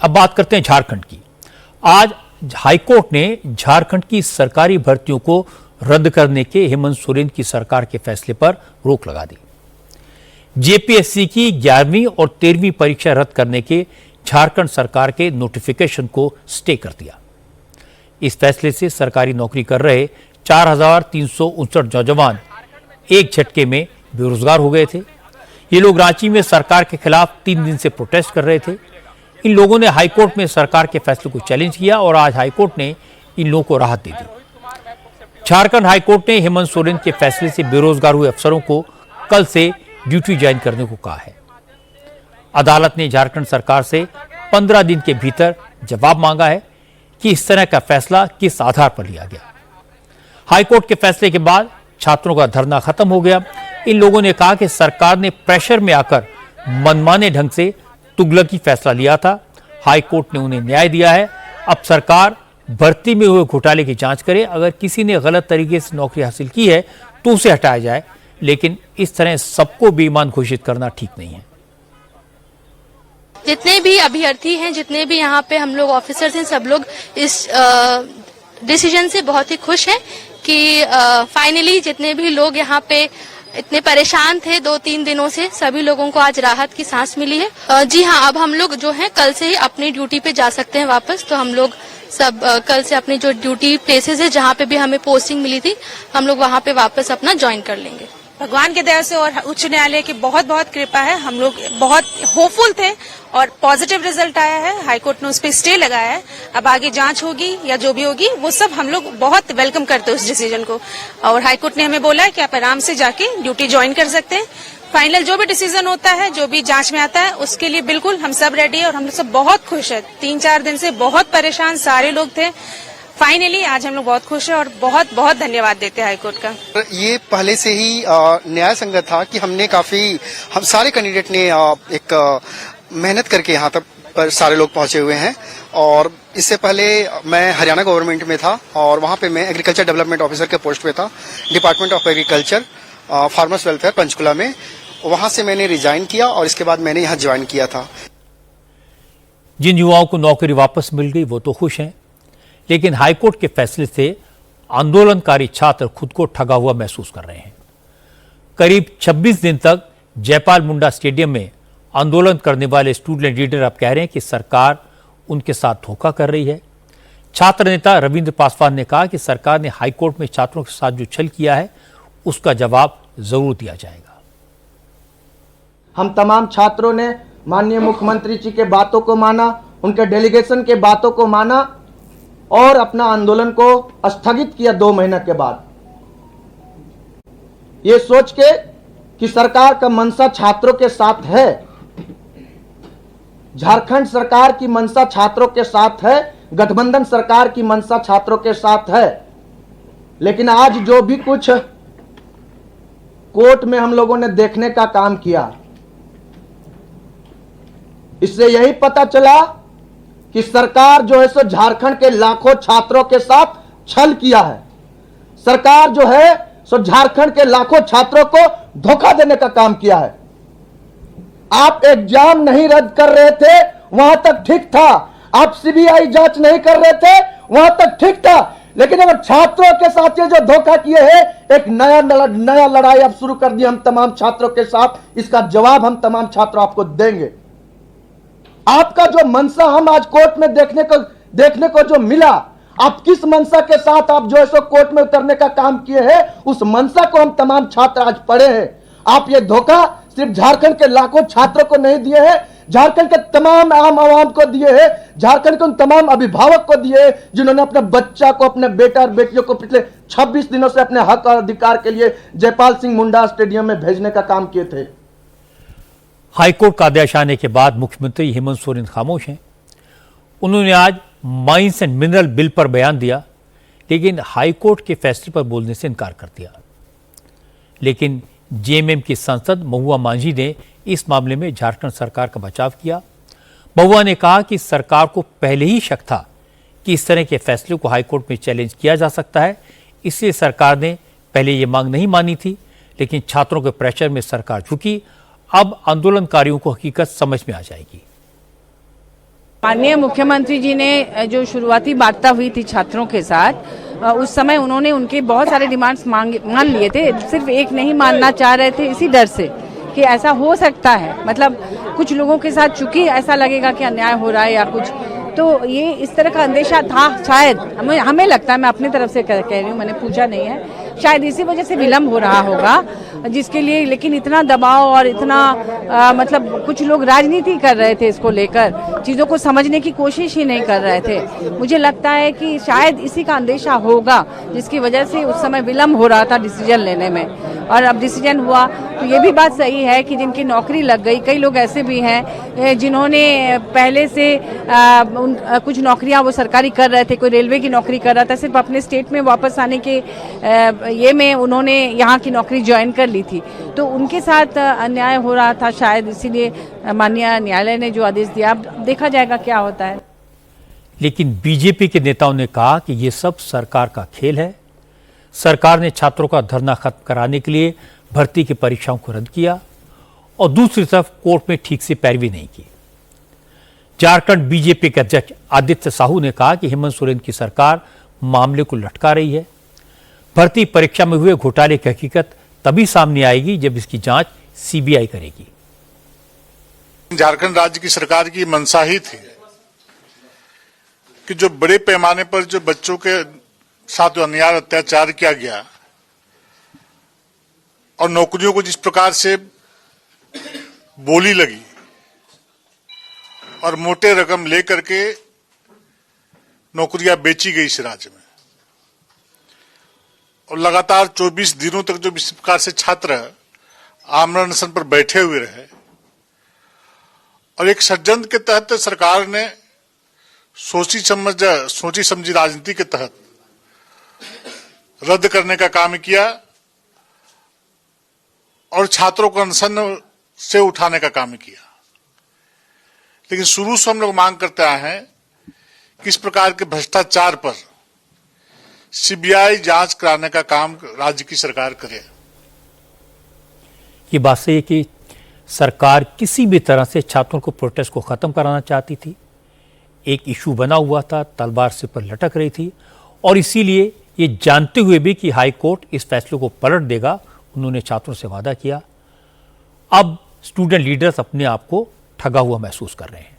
अब बात करते हैं झारखंड की। आज हाईकोर्ट ने झारखंड की सरकारी भर्तियों को रद्द करने के हेमंत सोरेन की सरकार के फैसले पर रोक लगा दी। जेपीएससी की 11वीं और 13वीं परीक्षा रद्द करने के झारखंड सरकार के नोटिफिकेशन को स्टे कर दिया। इस फैसले से सरकारी नौकरी कर रहे 4,359 नौजवान एक झटके में बेरोजगार हो गए थे। ये लोग रांची में सरकार के खिलाफ 3 दिन से प्रोटेस्ट कर रहे थे। इन लोगों ने हाईकोर्ट में सरकार के फैसले को चैलेंज किया और आज हाईकोर्ट ने इन लोगों को राहत दे दी। झारखंड हाईकोर्ट ने हेमंत सोरेन के फैसले से बेरोजगार हुए अफसरों को कल से ड्यूटी ज्वाइन करने को कहा है। अदालत ने झारखंड सरकार से 15 दिन के भीतर जवाब मांगा है कि इस तरह का फैसला किस आधार पर लिया गया। हाईकोर्ट के फैसले के बाद छात्रों का धरना खत्म हो गया। इन लोगों ने कहा कि सरकार ने प्रेशर में आकर मनमाने ढंग से तुगलकी फैसला लिया था। हाईकोर्ट ने उन्हें न्याय दिया है। अब सरकार भर्ती में हुए घोटाले की जांच करे। अगर किसी ने गलत तरीके से नौकरी हासिल की है तो उसे हटाया जाए, लेकिन इस तरह सबको बेईमान घोषित करना ठीक नहीं है। जितने भी अभ्यर्थी हैं, जितने भी यहाँ पे हम लोग ऑफिसर्स हैं, सब लोग इस डिसीजन से बहुत ही खुश हैं कि फाइनली जितने भी लोग यहाँ पे इतने परेशान थे 2-3 दिनों से, सभी लोगों को आज राहत की सांस मिली है। जी हाँ, अब हम लोग जो है कल से ही अपनी ड्यूटी पे जा सकते हैं वापस। तो हम लोग सब कल से अपनी जो ड्यूटी प्लेसेस है, जहाँ पे भी हमें पोस्टिंग मिली थी, हम लोग वहाँ पे वापस अपना ज्वाइन कर लेंगे। भगवान के दया से और उच्च न्यायालय की बहुत बहुत कृपा है। हम लोग बहुत होपफुल थे और पॉजिटिव रिजल्ट आया है। हाईकोर्ट ने उस पर स्टे लगाया है। अब आगे जांच होगी या जो भी होगी वो सब हम लोग बहुत वेलकम करते हैं उस डिसीजन को। और हाईकोर्ट ने हमें बोला है कि आप आराम से जाके ड्यूटी ज्वाइन कर सकते हैं। फाइनल जो भी डिसीजन होता है, जो भी जांच में आता है, उसके लिए बिल्कुल हम सब रेडी है और हम लोग सब बहुत खुश है। 3-4 दिन से बहुत परेशान सारे लोग थे। फाइनली आज हम लोग बहुत खुश हैं और बहुत बहुत धन्यवाद देते हैं हाईकोर्ट का। ये पहले से ही न्याय संगत था कि हम सारे कैंडिडेट ने एक मेहनत करके यहाँ तक पर सारे लोग पहुंचे हुए हैं। और इससे पहले मैं हरियाणा गवर्नमेंट में था और वहाँ पे मैं एग्रीकल्चर डेवलपमेंट ऑफिसर के पोस्ट पे था, department of agriculture, farmers welfare, Panchkula में। वहाँ से मैंने रिजाइन किया और इसके बाद मैंने यहाँ ज्वाइन किया था। जिन युवाओं को नौकरी वापस मिल गई वो तो खुश हैं, लेकिन हाईकोर्ट के फैसले से आंदोलनकारी छात्र खुद को ठगा हुआ महसूस कर रहे हैं। करीब 26 दिन तक जयपाल मुंडा स्टेडियम में आंदोलन करने वाले स्टूडेंट लीडर अब कह रहे हैं कि सरकार उनके साथ धोखा कर रही है। छात्र नेता रविंद्र पासवान ने कहा कि सरकार ने हाईकोर्ट में छात्रों के साथ जो छल किया है उसका जवाब जरूर दिया जाएगा। हम तमाम छात्रों ने माननीय मुख्यमंत्री जी के बातों को माना, उनके डेलीगेशन के बातों को माना और अपना आंदोलन को स्थगित किया 2 महीने के बाद, ये सोच के कि सरकार का मंशा छात्रों के साथ है। झारखंड सरकार की मंशा छात्रों के साथ है, गठबंधन सरकार की मंशा छात्रों के साथ है। लेकिन आज जो भी कुछ कोर्ट में हम लोगों ने देखने का काम किया, इससे यही पता चला कि सरकार जो है सो झारखंड के लाखों छात्रों के साथ छल किया है। सरकार जो है सो झारखंड के लाखों छात्रों को धोखा देने का काम किया है। आप एग्जाम नहीं रद्द कर रहे थे, वहां तक ठीक था। आप सीबीआई जांच नहीं कर रहे थे, वहां तक ठीक था। लेकिन अगर छात्रों के साथ ये जो धोखा किए हैं, एक नया लड़ाई अब शुरू कर दी हम तमाम छात्रों के साथ। इसका जवाब हम तमाम छात्र आपको देंगे। आपका जो मंशा हम आज कोर्ट में देखने को जो मिला, आप किस मंशा के साथ आप जो है सो कोर्ट में उतरने का काम किए हैं, उस मंशा को हम तमाम छात्र आज पढ़े हैं। आप ये धोखा सिर्फ झारखंड के लाखों छात्रों को नहीं दिए हैं, झारखंड के तमाम आम आवाम को दिए हैं, झारखंड के उन तमाम अभिभावक को दिए हैं जिन्होंने अपने बच्चा को, अपने बेटा और बेटियों को पिछले 26 दिनों से अपने हक और अधिकार के लिए जयपाल सिंह मुंडा स्टेडियम में भेजने का काम किए थे। हाईकोर्ट का आदेश आने के बाद मुख्यमंत्री हेमंत सोरेन खामोश हैं। उन्होंने आज माइंस एंड मिनरल बिल पर बयान दिया, लेकिन हाईकोर्ट के फैसले पर बोलने से इनकार कर दिया। लेकिन जेएमएम की सांसद महुआ मांझी ने इस मामले में झारखंड सरकार का बचाव किया। महुआ ने कहा कि सरकार को पहले ही शक था कि इस तरह के फैसले को हाईकोर्ट में चैलेंज किया जा सकता है, इसलिए सरकार ने पहले ये मांग नहीं मानी थी, लेकिन छात्रों के प्रेशर में सरकार झुकी। अब आंदोलनकारियों को हकीकत समझ में आ जाएगी। माननीय मुख्यमंत्री जी ने जो शुरुआती वार्ता हुई थी छात्रों के साथ, उस समय उन्होंने उनके बहुत सारे डिमांड्स मान लिए थे, सिर्फ एक नहीं मानना चाह रहे थे इसी डर से कि ऐसा हो सकता है, मतलब कुछ लोगों के साथ चूंकि ऐसा लगेगा कि अन्याय हो रहा है या कुछ, तो ये इस तरह का अंदेशा था शायद, हमें लगता है, मैं अपनी तरफ से कह रही हूँ, मैंने पूछा नहीं है, शायद इसी वजह से विलम्ब हो रहा होगा, जिसके लिए लेकिन इतना दबाव और इतना मतलब कुछ लोग राजनीति कर रहे थे इसको लेकर, चीज़ों को समझने की कोशिश ही नहीं कर रहे थे। मुझे लगता है कि शायद इसी का अंदेशा होगा जिसकी वजह से उस समय विलम्ब हो रहा था डिसीजन लेने में, और अब डिसीजन हुआ तो ये भी बात सही है कि जिनकी नौकरी लग गई, कई लोग ऐसे भी हैं जिन्होंने पहले से कुछ नौकरियां वो सरकारी कर रहे थे, कोई रेलवे की नौकरी कर रहा था, सिर्फ अपने स्टेट में वापस आने के ये में उन्होंने यहाँ की नौकरी ज्वाइन कर ली थी, तो उनके साथ अन्याय हो रहा था शायद, इसीलिए माननीय न्यायालय ने जो आदेश दिया, अब देखा जाएगा क्या होता है। लेकिन बीजेपी के नेताओं ने कहा कि ये सब सरकार का खेल है। सरकार ने छात्रों का धरना खत्म कराने के लिए भर्ती की परीक्षाओं को रद्द किया और दूसरी तरफ कोर्ट में ठीक से पैरवी नहीं की। झारखंड बीजेपी के अध्यक्ष आदित्य साहू ने कहा कि हेमंत सोरेन की सरकार मामले को लटका रही है। भर्ती परीक्षा में हुए घोटाले की हकीकत तभी सामने आएगी जब इसकी जांच सीबीआई करेगी। झारखंड राज्य की सरकार की मंशा ही थी कि जो बड़े पैमाने पर जो बच्चों के साथ जो अन्याय अत्याचार किया गया और नौकरियों को जिस प्रकार से बोली लगी और मोटे रकम लेकर के नौकरियां बेची गई इस राज्य में, और लगातार 24 दिनों तक जो इस प्रकार से छात्र आमरण अनशन पर बैठे हुए रहे, और एक षड्यंत्र के तहत सरकार ने सोची समझी राजनीति के तहत रद्द करने का काम किया और छात्रों को अनशन से उठाने का काम किया। लेकिन शुरू से हम लोग मांग करते आए हैं कि इस प्रकार के भ्रष्टाचार पर सीबीआई जांच कराने का काम राज्य की सरकार करे। ये बात सही है कि सरकार किसी भी तरह से छात्रों को प्रोटेस्ट को खत्म कराना चाहती थी। एक इशू बना हुआ था, तलवार से पर लटक रही थी, और इसीलिए ये जानते हुए भी कि हाई कोर्ट इस फैसले को पलट देगा, उन्होंने छात्रों से वादा किया। अब स्टूडेंट लीडर्स अपने आप को ठगा हुआ महसूस कर रहे हैं।